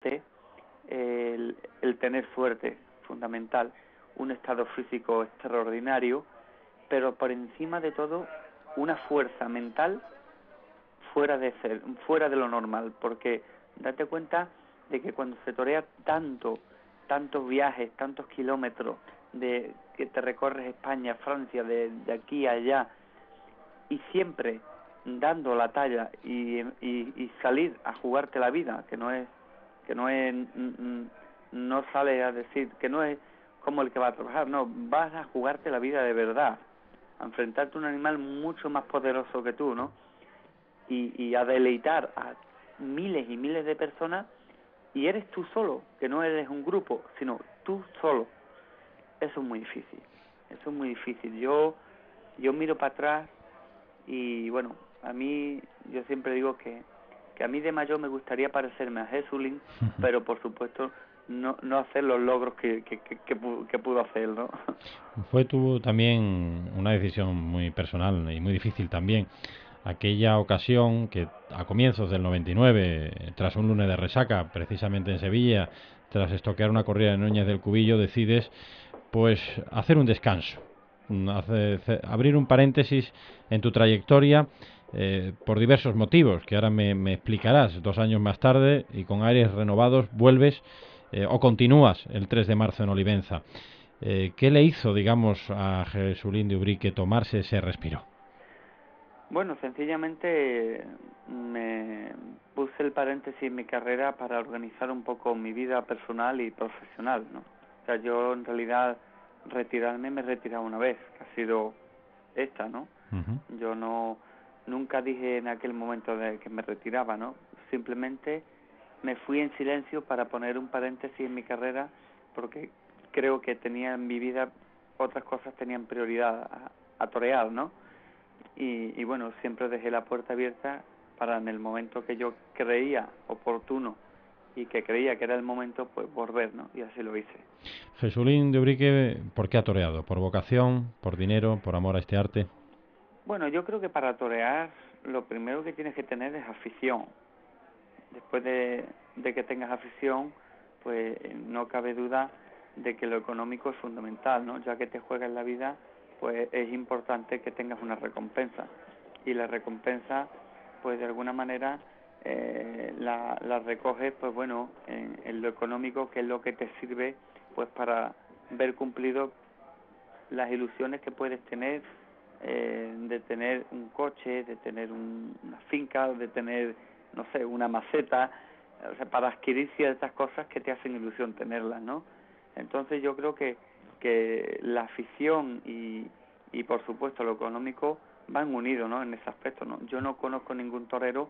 el tener suerte, fundamental, un estado físico extraordinario, pero por encima de todo una fuerza mental fuera de lo normal, porque date cuenta de que cuando se torea tantos viajes, tantos kilómetros, de que te recorres España, Francia, de aquí a allá, y siempre dando la talla y salir a jugarte la vida, no sale a decir que no es como el que va a trabajar, no, vas a jugarte la vida de verdad, a enfrentarte a un animal mucho más poderoso que tú, ¿no? Y a deleitar a miles y miles de personas, y eres tú solo, que no eres un grupo, sino tú solo. Eso es muy difícil, eso es muy difícil. Yo miro para atrás y bueno, a mí, yo siempre digo que a mí de mayor me gustaría parecerme a Jesulín, pero por supuesto no hacer los logros que pudo hacer, ¿no? Fue también una decisión muy personal y muy difícil también. Aquella ocasión que a comienzos del 99, tras un lunes de resaca, precisamente en Sevilla, tras estoquear una corrida de Núñez del Cubillo, decides pues hacer un descanso, abrir un paréntesis en tu trayectoria por diversos motivos que ahora me explicarás. 2 años más tarde y con aires renovados vuelves o continúas el 3 de marzo en Olivenza. ¿Qué le hizo, digamos, a Jesulín de Ubrique tomarse ese respiro? Bueno, sencillamente me puse el paréntesis en mi carrera para organizar un poco mi vida personal y profesional, ¿no? O sea, yo en realidad retirarme me he retirado una vez, que ha sido esta, ¿no? Uh-huh. Yo nunca dije en aquel momento de que me retiraba, ¿no? Simplemente me fui en silencio para poner un paréntesis en mi carrera, porque creo que tenía en mi vida otras cosas tenían prioridad a torear, ¿no? Y bueno, siempre dejé la puerta abierta para en el momento que yo creía oportuno y que creía que era el momento, pues volver, ¿no? Y así lo hice. Jesulín de Ubrique, ¿por qué ha toreado? ¿Por vocación, por dinero, por amor a este arte? Bueno, yo creo que para torear lo primero que tienes que tener es afición. Después de que tengas afición, pues no cabe duda de que lo económico es fundamental, ¿no? Ya que te juegas la vida, pues es importante que tengas una recompensa. Y la recompensa, pues de alguna manera, la recoges, pues bueno, en lo económico, que es lo que te sirve, pues para ver cumplido las ilusiones que puedes tener, de tener un coche, de tener una finca, de tener, no sé, una maceta, o sea, para adquirir ciertas cosas que te hacen ilusión tenerlas, ¿no? Entonces yo creo que la afición y por supuesto lo económico van unidos, ¿no? En ese aspecto, ¿no? Yo no conozco ningún torero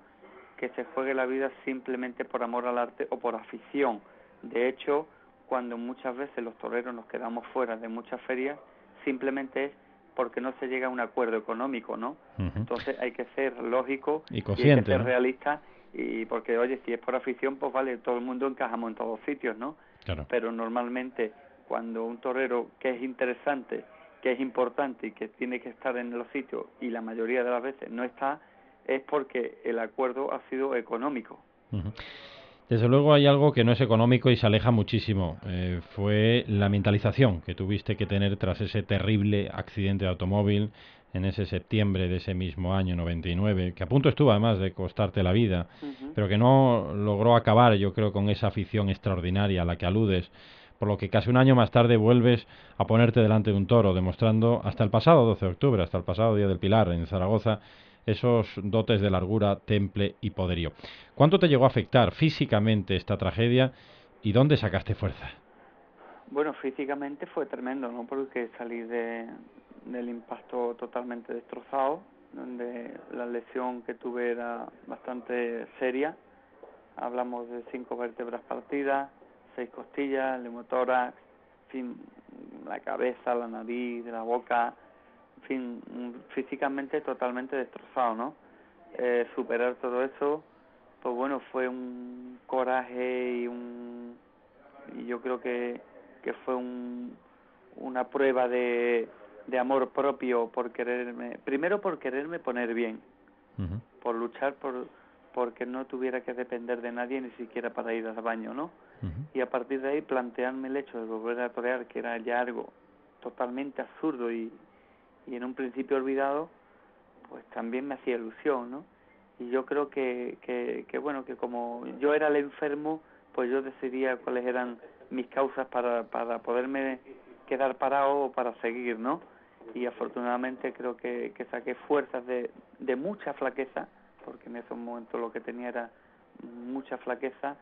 que se juegue la vida simplemente por amor al arte o por afición. De hecho, cuando muchas veces los toreros nos quedamos fuera de muchas ferias, simplemente es porque no se llega a un acuerdo económico, ¿no? Uh-huh. Entonces hay que ser lógico Y y hay que consciente, ser ¿no? realista, y porque, oye, si es por afición, pues vale, todo el mundo encajamos en todos sitios, ¿no? Claro. Pero normalmente cuando un torero que es interesante, que es importante y que tiene que estar en los sitios y la mayoría de las veces no está, es porque el acuerdo ha sido económico. Uh-huh. Desde luego hay algo que no es económico y se aleja muchísimo. Fue la mentalización que tuviste que tener tras ese terrible accidente de automóvil en ese septiembre de ese mismo año 99, que a punto estuvo además de costarte la vida, Uh-huh. pero que no logró acabar, yo creo, con esa afición extraordinaria a la que aludes, por lo que casi un año más tarde vuelves a ponerte delante de un toro, demostrando hasta el pasado 12 de octubre, hasta el pasado Día del Pilar en Zaragoza, esos dotes de largura, temple y poderío. ¿Cuánto te llegó a afectar físicamente esta tragedia y dónde sacaste fuerza? Bueno, físicamente fue tremendo, ¿no? Porque salí del impacto totalmente destrozado, donde la lesión que tuve era bastante seria. Hablamos de 5 vértebras partidas, 6 costillas, el hemotórax, en fin, la cabeza, la nariz, la boca, en fin, físicamente totalmente destrozado, ¿no? Superar todo eso, pues bueno, fue un coraje y yo creo que fue una prueba de amor propio por quererme, primero por quererme poner bien, Uh-huh. por luchar porque no tuviera que depender de nadie ni siquiera para ir al baño, ¿no? Ujú. Y a partir de ahí plantearme el hecho de volver a torear, que era ya algo totalmente absurdo y en un principio olvidado, pues también me hacía ilusión, ¿no? Y yo creo que bueno, que como yo era el enfermo, pues yo decidía cuáles eran mis causas para poderme quedar parado o para seguir, ¿no? Y afortunadamente creo que saqué fuerzas de mucha flaqueza, porque en esos momentos lo que tenía era mucha flaqueza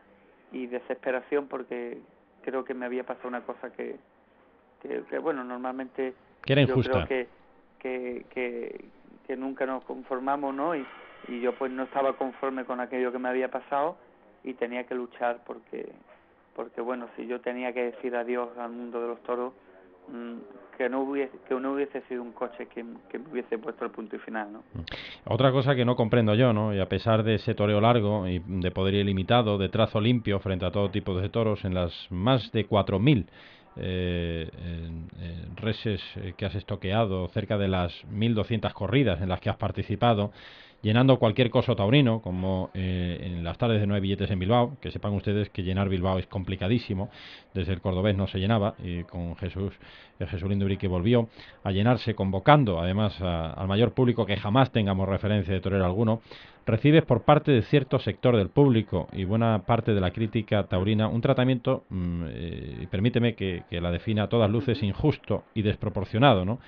y desesperación, porque creo que me había pasado una cosa que bueno, normalmente Que era yo creo injusta. que, que nunca nos conformamos, ¿no? Y yo pues no estaba conforme con aquello que me había pasado y tenía que luchar porque bueno, si yo tenía que decir adiós al mundo de los toros, que no hubiese sido un coche que me hubiese puesto el punto y final, ¿no? Otra cosa que no comprendo yo, ¿no? Y a pesar de ese toreo largo y de poder ilimitado, de trazo limpio frente a todo tipo de toros, en las más de 4.000 reses que has estoqueado, cerca de las 1.200 corridas en las que has participado, llenando cualquier coso taurino, como en las tardes de 9 billetes en Bilbao, que sepan ustedes que llenar Bilbao es complicadísimo, desde el cordobés no se llenaba, y con Jesulín Dubrique volvió a llenarse, convocando además al mayor público que jamás tengamos referencia de torero alguno. Recibes por parte de cierto sector del público y buena parte de la crítica taurina un tratamiento, permíteme que la defina a todas luces, injusto y desproporcionado, ¿no?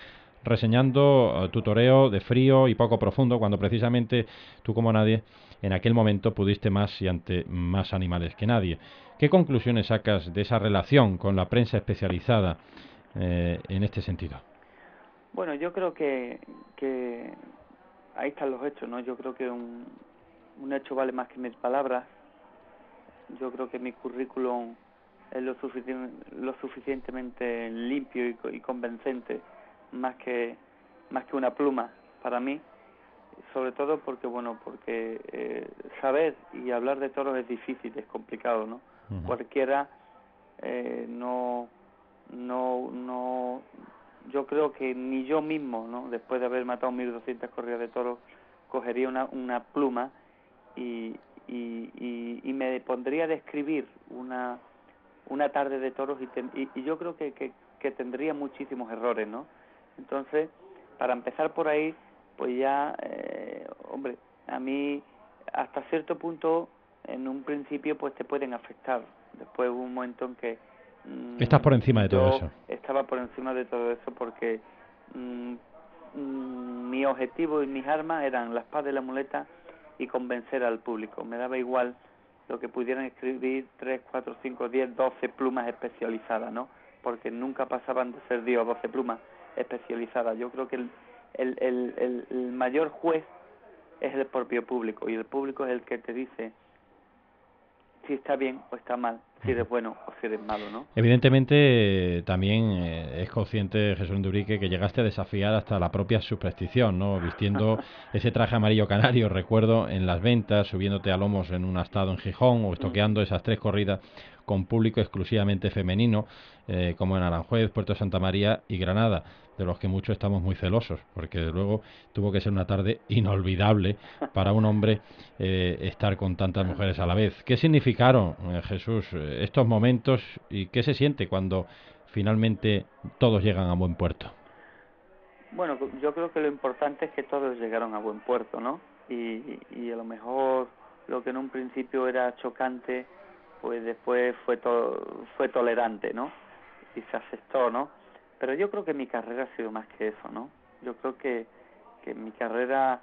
Reseñando tu toreo de frío y poco profundo, cuando precisamente tú como nadie en aquel momento pudiste más y ante más animales que nadie. ¿Qué conclusiones sacas de esa relación con la prensa especializada en este sentido? Bueno, yo creo que ahí están los hechos, ¿no? Yo creo que un hecho vale más que mil palabras. Yo creo que mi currículum es lo suficientemente limpio y convincente, más que una pluma para mí, sobre todo porque saber y hablar de toros es difícil, es complicado, ¿no? Uh-huh. Cualquiera no, yo creo que ni yo mismo, ¿no? Después de haber matado 1.200 corridas de toros, cogería una pluma y me pondría a describir una tarde de toros y yo creo que tendría muchísimos errores, ¿no? Entonces, para empezar por ahí, pues ya, hombre, a mí hasta cierto punto, en un principio, pues te pueden afectar. Después hubo un momento en que Estás por encima de todo yo eso. estaba por encima de todo eso porque mi objetivo y mis armas eran la espada y la muleta y convencer al público. Me daba igual lo que pudieran escribir 3, 4, 5, 10, 12 plumas especializadas, ¿no? Porque nunca pasaban de ser 10 o 12 plumas especializadas. Yo creo que el mayor juez es el propio público, y el público es el que te dice si está bien o está mal, si eres bueno o si eres malo, ¿no? Evidentemente también es consciente Jesús Dubrique que llegaste a desafiar hasta la propia superstición, ¿no? Vistiendo ese traje amarillo canario, recuerdo, en las ventas, subiéndote a lomos en un astado en Gijón o estoqueando esas 3 corridas con público exclusivamente femenino, como en Aranjuez, Puerto Santa María y Granada, de los que muchos estamos muy celosos, porque desde luego tuvo que ser una tarde inolvidable para un hombre estar con tantas mujeres a la vez. ¿Qué significaron, Jesús, estos momentos y qué se siente cuando finalmente todos llegan a buen puerto? Bueno, yo creo que lo importante es que todos llegaron a buen puerto, ¿no? Y a lo mejor lo que en un principio era chocante, pues después fue tolerante, ¿no? Y se aceptó, ¿no? Pero yo creo que mi carrera ha sido más que eso, ¿no? Yo creo que mi carrera,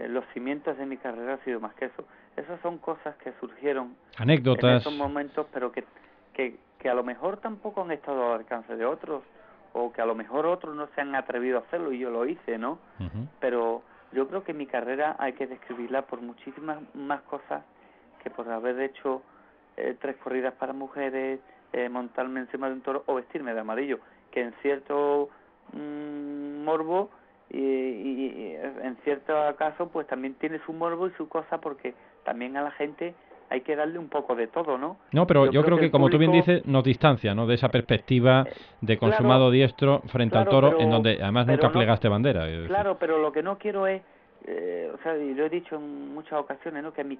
los cimientos de mi carrera ha sido más que eso. Esas son cosas que surgieron en Anécdotas. esos momentos, pero que a lo mejor tampoco han estado al alcance de otros, o que a lo mejor otros no se han atrevido a hacerlo y yo lo hice, ¿no? Uh-huh. Pero yo creo que mi carrera hay que describirla por muchísimas más cosas que por haber hecho 3 corridas para mujeres, montarme encima de un toro o vestirme de amarillo, que en cierto morbo y en cierto caso pues también tiene su morbo y su cosa, porque también a la gente hay que darle un poco de todo, ¿no? No, pero yo creo que que, el como tú bien público, dices, nos distancia, ¿no?, de esa perspectiva de claro, consumado diestro frente al toro, en donde además pero nunca no, plegaste bandera. Es decir. claro, pero lo que no quiero es, o sea, y lo he dicho en muchas ocasiones, ¿no?, que mi